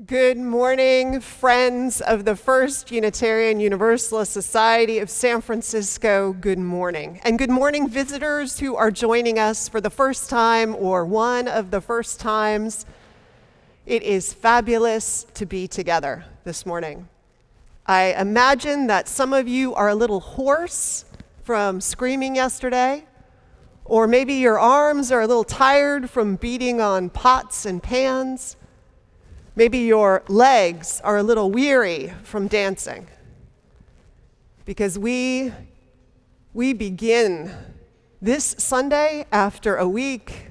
Good morning, friends of the First Unitarian Universalist Society of San Francisco. Good morning. And good morning, visitors who are joining us for the first time or one of the first times. It is fabulous to be together this morning. I imagine that some of you are a little hoarse from screaming yesterday, or maybe your arms are a little tired from beating on pots and pans. Maybe your legs are a little weary from dancing, because we begin this Sunday after a week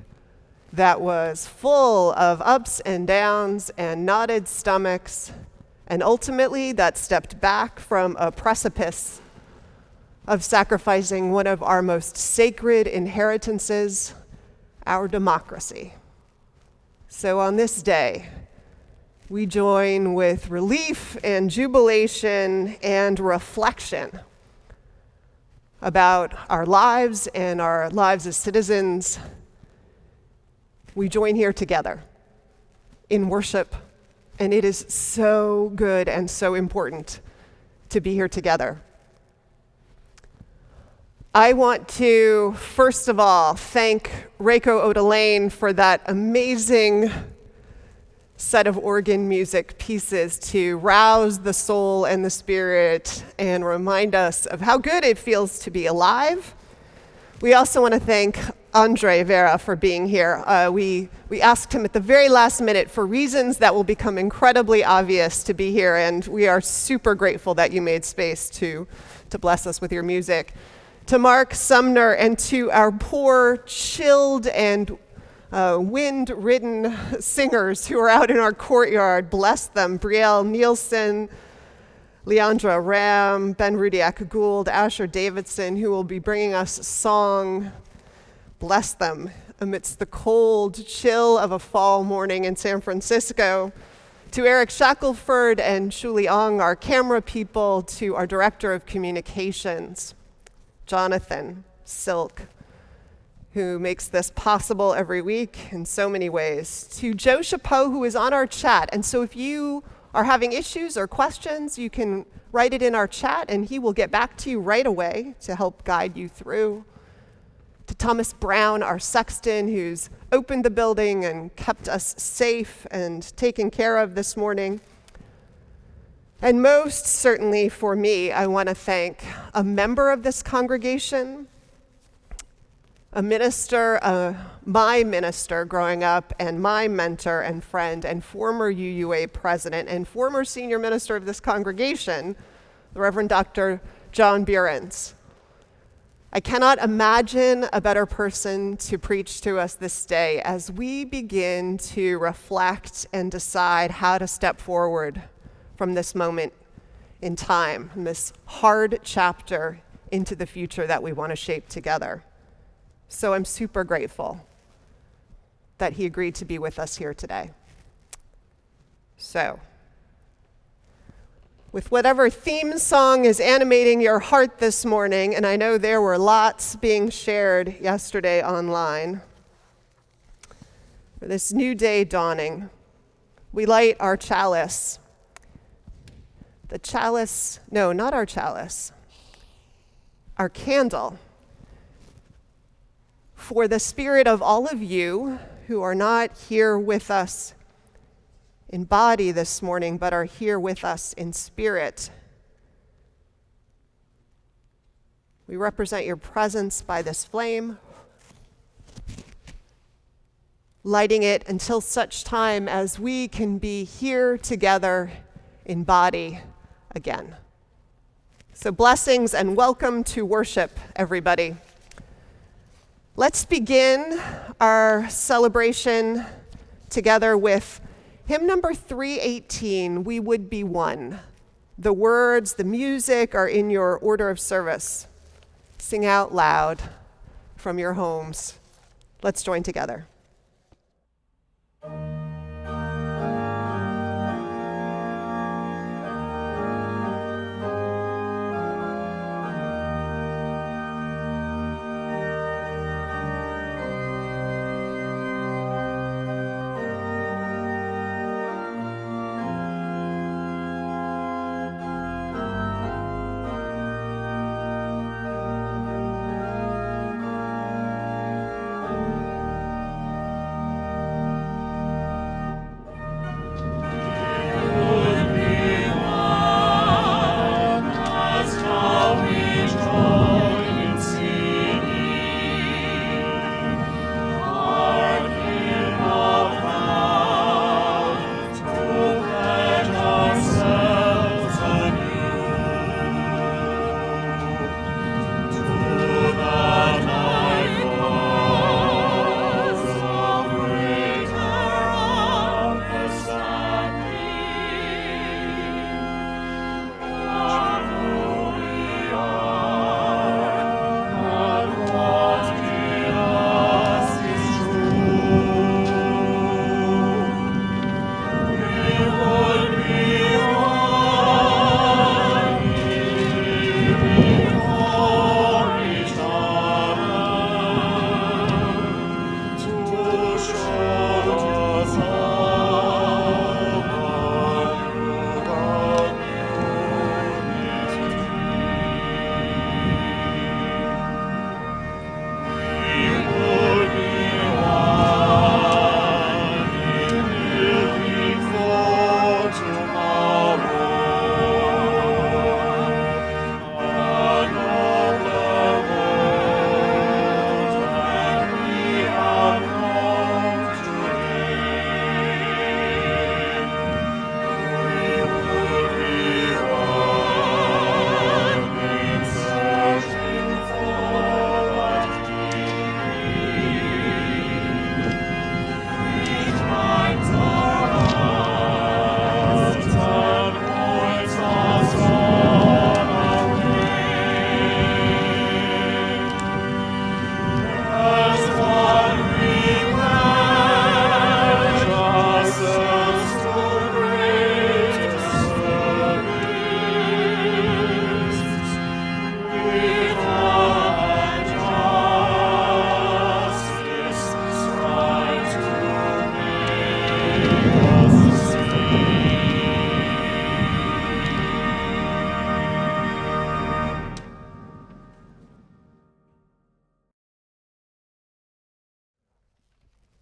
that was full of ups and downs and knotted stomachs, and ultimately that stepped back from a precipice of sacrificing one of our most sacred inheritances, our democracy. So on this day, we join with relief and jubilation and reflection about our lives and our lives as citizens. We join here together in worship, and it is so good and so important to be here together. I want to, first of all, thank Reiko Oda Lane for that amazing set of organ music pieces to rouse the soul and the spirit and remind us of how good it feels to be alive. We also want to thank Andre Vera for being here. We asked him at the very last minute for reasons that will become incredibly obvious to be here, and we are super grateful that you made space to bless us with your music. To Mark, Sumner, and to our poor, chilled, and wind-ridden singers who are out in our courtyard, bless them. Brielle Neilson, Leandra Ramm, Rudiak-Gould, Davison, who will be bringing us song. Bless them amidst the cold chill of a fall morning in San Francisco. To Eric Shackelford and Shuli Ong, our camera people, to our director of communications, Jonathan Silk, who makes this possible every week in so many ways. To Joe Chapeau, who is on our chat. And so if you are having issues or questions, you can write it in our chat, and he will get back to you right away to help guide you through. To Thomas Brown, our sexton, who's opened the building and kept us safe and taken care of this morning. And most certainly for me, I want to thank a member of this congregation, a minister, my minister growing up, and my mentor and friend and former UUA president and former senior minister of this congregation, the Reverend Dr. John Behrens. I cannot imagine a better person to preach to us this day as we begin to reflect and decide how to step forward from this moment in time, from this hard chapter into the future that we want to shape together. So I'm super grateful that he agreed to be with us here today. So, with whatever theme song is animating your heart this morning, and I know there were lots being shared yesterday online, for this new day dawning, we light our chalice. The chalice, no, not our chalice, our candle, for the spirit of all of you who are not here with us in body this morning, but are here with us in spirit. We represent your presence by this flame, lighting it until such time as we can be here together in body again. So blessings and welcome to worship, everybody. Let's begin our celebration together with hymn number 318, We Would Be One. The words, the music are in your order of service. Sing out loud from your homes. Let's join together.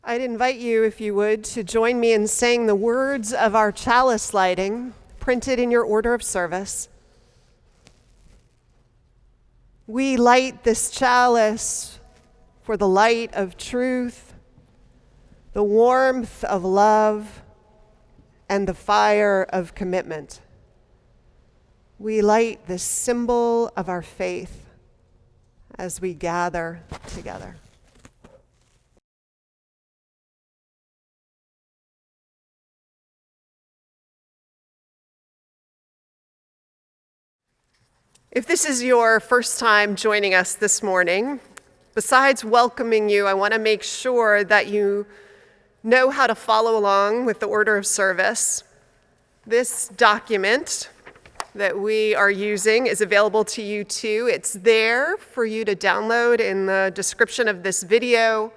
I'd invite you, if you would, to join me in saying the words of our chalice lighting, printed in your order of service. We light this chalice for the light of truth, the warmth of love, and the fire of commitment. We light this symbol of our faith as we gather together. If this is your first time joining us this morning, besides welcoming you, I want to make sure that you know how to follow along with the order of service. This document that we are using is available to you too. It's there for you to download in the description of this video.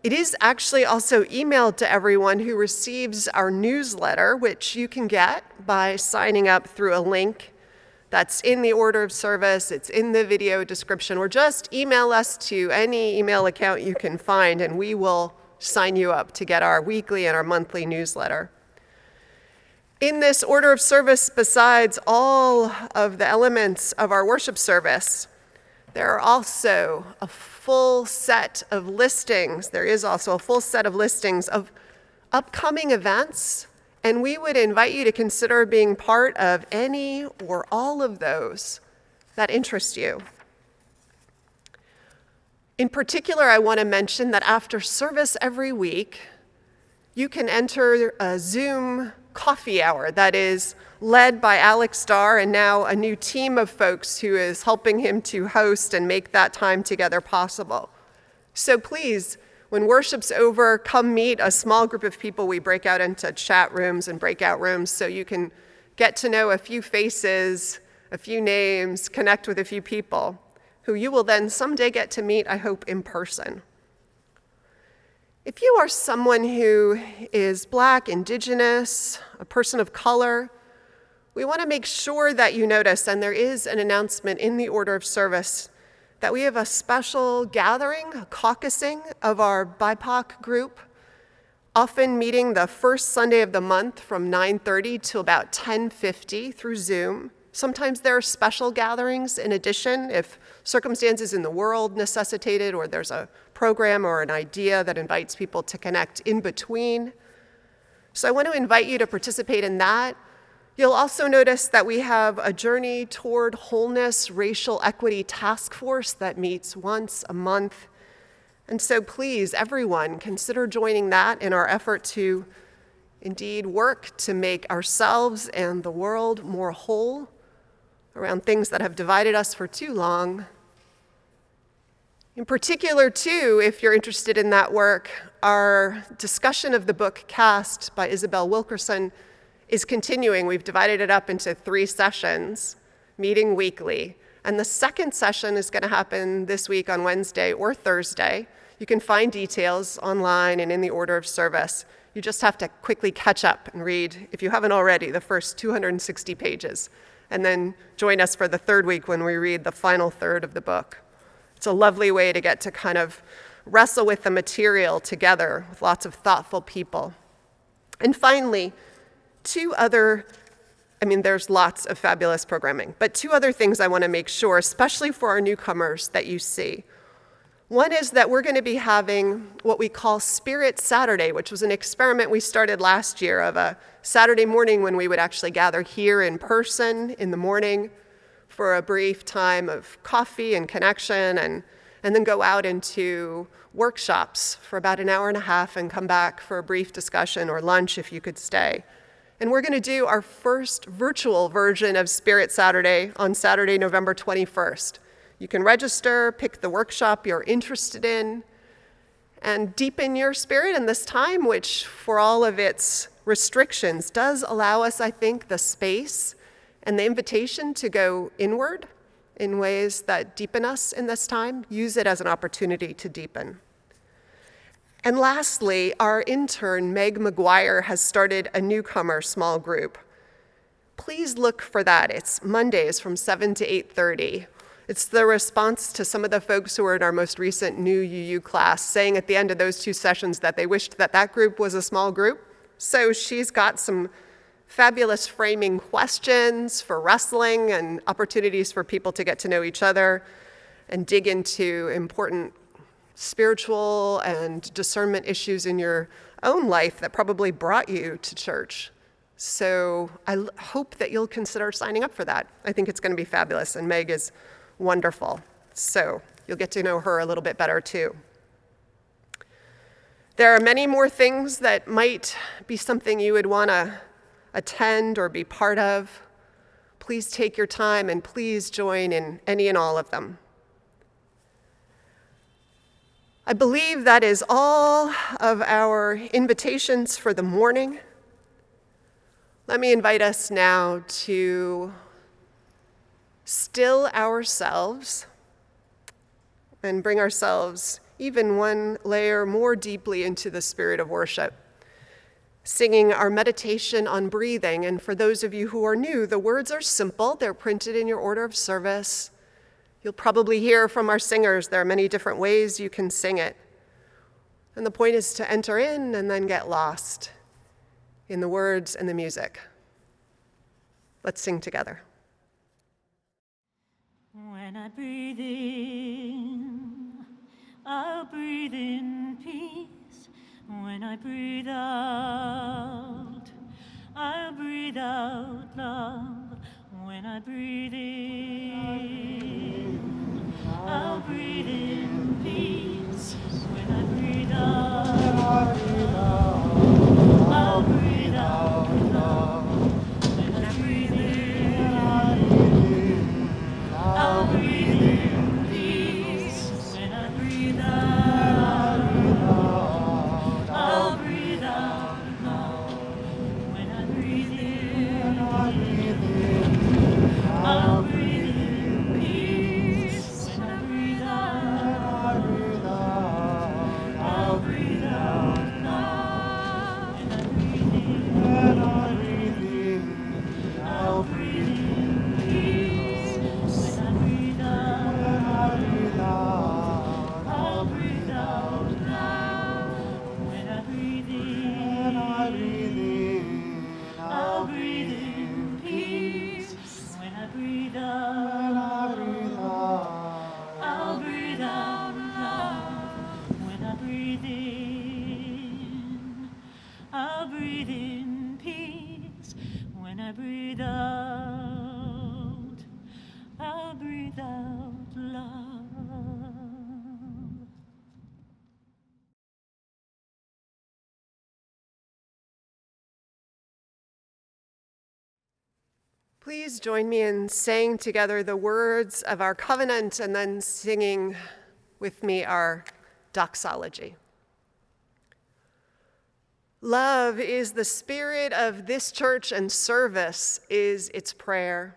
It is actually also emailed to everyone who receives our newsletter, which you can get by signing up through a link that's in the order of service. It's in the video description, or just email us to any email account you can find, and we will sign you up to get our weekly and our monthly newsletter. In this order of service, besides all of the elements of our worship service, there are also a full set of listings. There is also a full set of listings of upcoming events, and we would invite you to consider being part of any or all of those that interest you. In particular, I want to mention that after service every week, you can enter a Zoom coffee hour that is led by Alex Starr, and now a new team of folks who is helping him to host and make that time together possible. So please, when worship's over, come meet a small group of people. We break out into chat rooms and breakout rooms so you can get to know a few faces, a few names, connect with a few people who you will then someday get to meet, I hope, in person. If you are someone who is Black, Indigenous, a person of color, we want to make sure that you notice, and there is an announcement in the order of service, that we have a special gathering, a caucusing of our BIPOC group, often meeting the first Sunday of the month from 9:30 to about 10:50 through Zoom. Sometimes there are special gatherings in addition if circumstances in the world necessitate it, or there's a program or an idea that invites people to connect in between. So I want to invite you to participate in that. You'll also notice that we have a Journey Toward Wholeness Racial Equity Task Force that meets once a month. And so please, everyone, consider joining that in our effort to indeed work to make ourselves and the world more whole around things that have divided us for too long. In particular, too, if you're interested in that work, our discussion of the book Cast by Isabel Wilkerson is continuing. We've divided it up into 3 sessions, meeting weekly. And the second session is going to happen this week on Wednesday or Thursday. You can find details online and in the order of service. You just have to quickly catch up and read, if you haven't already, the first 260 pages. And then join us for the third week when we read the final third of the book. It's a lovely way to get to kind of wrestle with the material together with lots of thoughtful people. And finally, there's lots of fabulous programming, but 2 other things I want to make sure, especially for our newcomers, that you see. One is that we're going to be having what we call Spirit Saturday, which was an experiment we started last year of a Saturday morning when we would actually gather here in person in the morning for a brief time of coffee and connection, and then go out into workshops for about an hour and a half and come back for a brief discussion or lunch if you could stay. And we're going to do our first virtual version of Spirit Saturday on Saturday, November 21st. You can register, pick the workshop you're interested in, and deepen your spirit in this time, which for all of its restrictions does allow us, I think, the space and the invitation to go inward in ways that deepen us in this time. Use it as an opportunity to deepen. And lastly, our intern, Meg McGuire, has started a newcomer small group. Please look for that. It's Mondays from 7 to 8:30. It's the response to some of the folks who were in our most recent new UU class saying at the end of those 2 sessions that they wished that that group was a small group. So she's got some fabulous framing questions for wrestling and opportunities for people to get to know each other and dig into important spiritual and discernment issues in your own life that probably brought you to church. So I hope that you'll consider signing up for that. I think it's going to be fabulous, and Meg is wonderful. So you'll get to know her a little bit better too. There are many more things that might be something you would want to attend or be part of. Please take your time and please join in any and all of them. I believe that is all of our invitations for the morning. Let me invite us now to still ourselves and bring ourselves even one layer more deeply into the spirit of worship, singing our meditation on breathing. And for those of you who are new, the words are simple. They're printed in your order of service. You'll probably hear from our singers there are many different ways you can sing it. And the point is to enter in and then get lost in the words and the music. Let's sing together. When I breathe in, I'll breathe in peace. When I breathe out, I'll breathe out love. When I breathe in, I'll breathe in peace. When I breathe out, I'll breathe out love. When I breathe in, I'll breathe in peace. When I breathe out, I'll breathe out love. When I breathe in, I'll breathe in peace. When I breathe out, I'll breathe out love. When I breathe in, I'll breathe in peace. When I breathe out, I'll breathe out love. When I breathe in, I'll breathe in peace. When I breathe out, I'll breathe out love. When I breathe in, I'll breathe in peace. When I breathe out, I'll breathe out love. Please join me in saying together the words of our covenant and then singing with me our doxology. Love is the spirit of this church, and service is its prayer.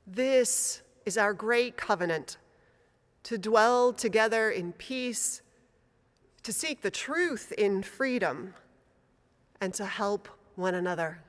This is our great covenant, to dwell together in peace, to seek the truth in freedom, and to help one another.